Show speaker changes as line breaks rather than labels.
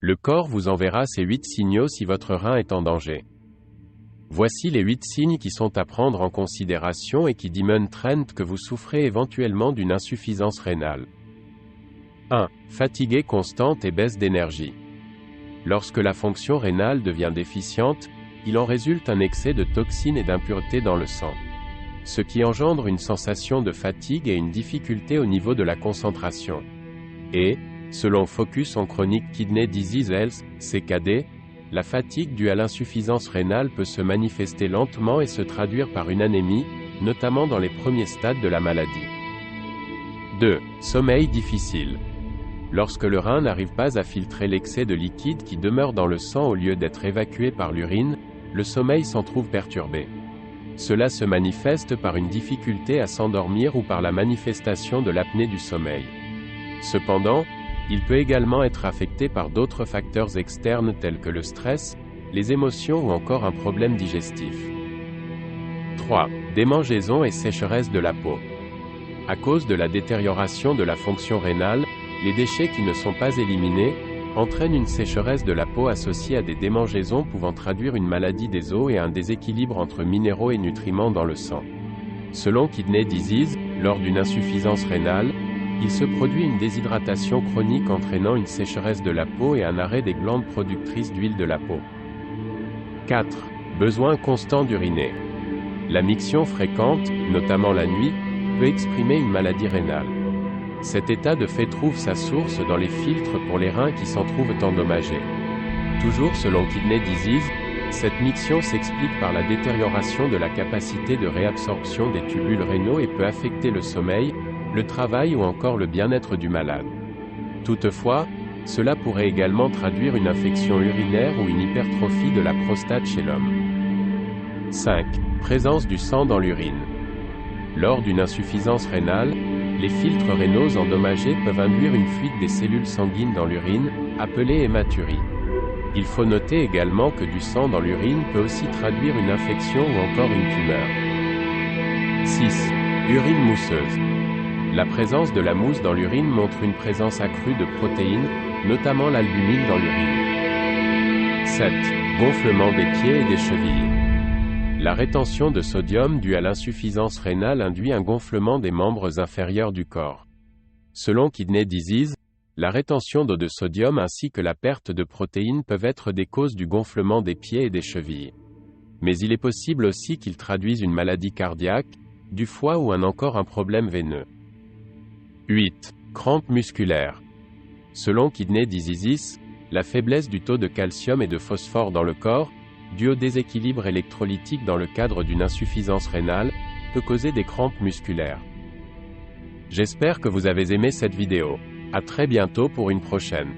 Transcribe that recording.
Le corps vous enverra ces 8 signaux si votre rein est en danger. Voici les 8 signes qui sont à prendre en considération et qui démontrent que vous souffrez éventuellement d'une insuffisance rénale. 1. Fatigue constante et baisse d'énergie. Lorsque la fonction rénale devient déficiente, il en résulte un excès de toxines et d'impuretés dans le sang, ce qui engendre une sensation de fatigue et une difficulté au niveau de la concentration. Et, selon Focus on Chronic Kidney Disease Health, CKD, la fatigue due à l'insuffisance rénale peut se manifester lentement et se traduire par une anémie, notamment dans les premiers stades de la maladie. 2. Sommeil difficile. Lorsque le rein n'arrive pas à filtrer l'excès de liquide qui demeure dans le sang au lieu d'être évacué par l'urine, le sommeil s'en trouve perturbé. Cela se manifeste par une difficulté à s'endormir ou par la manifestation de l'apnée du sommeil. Cependant, il peut également être affecté par d'autres facteurs externes tels que le stress, les émotions ou encore un problème digestif. 3. Démangeaisons et sécheresse de la peau. À cause de la détérioration de la fonction rénale, les déchets qui ne sont pas éliminés entraînent une sécheresse de la peau associée à des démangeaisons pouvant traduire une maladie des os et un déséquilibre entre minéraux et nutriments dans le sang. Selon Kidney Disease, lors d'une insuffisance rénale, il se produit une déshydratation chronique entraînant une sécheresse de la peau et un arrêt des glandes productrices d'huile de la peau. 4. Besoin constant d'uriner. La miction fréquente, notamment la nuit, peut exprimer une maladie rénale. Cet état de fait trouve sa source dans les filtres pour les reins qui s'en trouvent endommagés. Toujours selon Kidney Disease, cette miction s'explique par la détérioration de la capacité de réabsorption des tubules rénaux et peut affecter le sommeil, le travail ou encore le bien-être du malade. Toutefois, cela pourrait également traduire une infection urinaire ou une hypertrophie de la prostate chez l'homme. 5. Présence du sang dans l'urine. Lors d'une insuffisance rénale, les filtres rénaux endommagés peuvent induire une fuite des cellules sanguines dans l'urine, appelée hématurie. Il faut noter également que du sang dans l'urine peut aussi traduire une infection ou encore une tumeur. 6. Urine mousseuse. La présence de la mousse dans l'urine montre une présence accrue de protéines, notamment l'albumine dans l'urine. 7. Gonflement des pieds et des chevilles. La rétention de sodium due à l'insuffisance rénale induit un gonflement des membres inférieurs du corps. Selon Kidney Disease, la rétention d'eau de sodium ainsi que la perte de protéines peuvent être des causes du gonflement des pieds et des chevilles. Mais il est possible aussi qu'ils traduisent une maladie cardiaque, du foie ou encore un problème veineux. 8. Crampes musculaires. Selon Kidney Disease, la faiblesse du taux de calcium et de phosphore dans le corps, due au déséquilibre électrolytique dans le cadre d'une insuffisance rénale, peut causer des crampes musculaires. J'espère que vous avez aimé cette vidéo. À très bientôt pour une prochaine.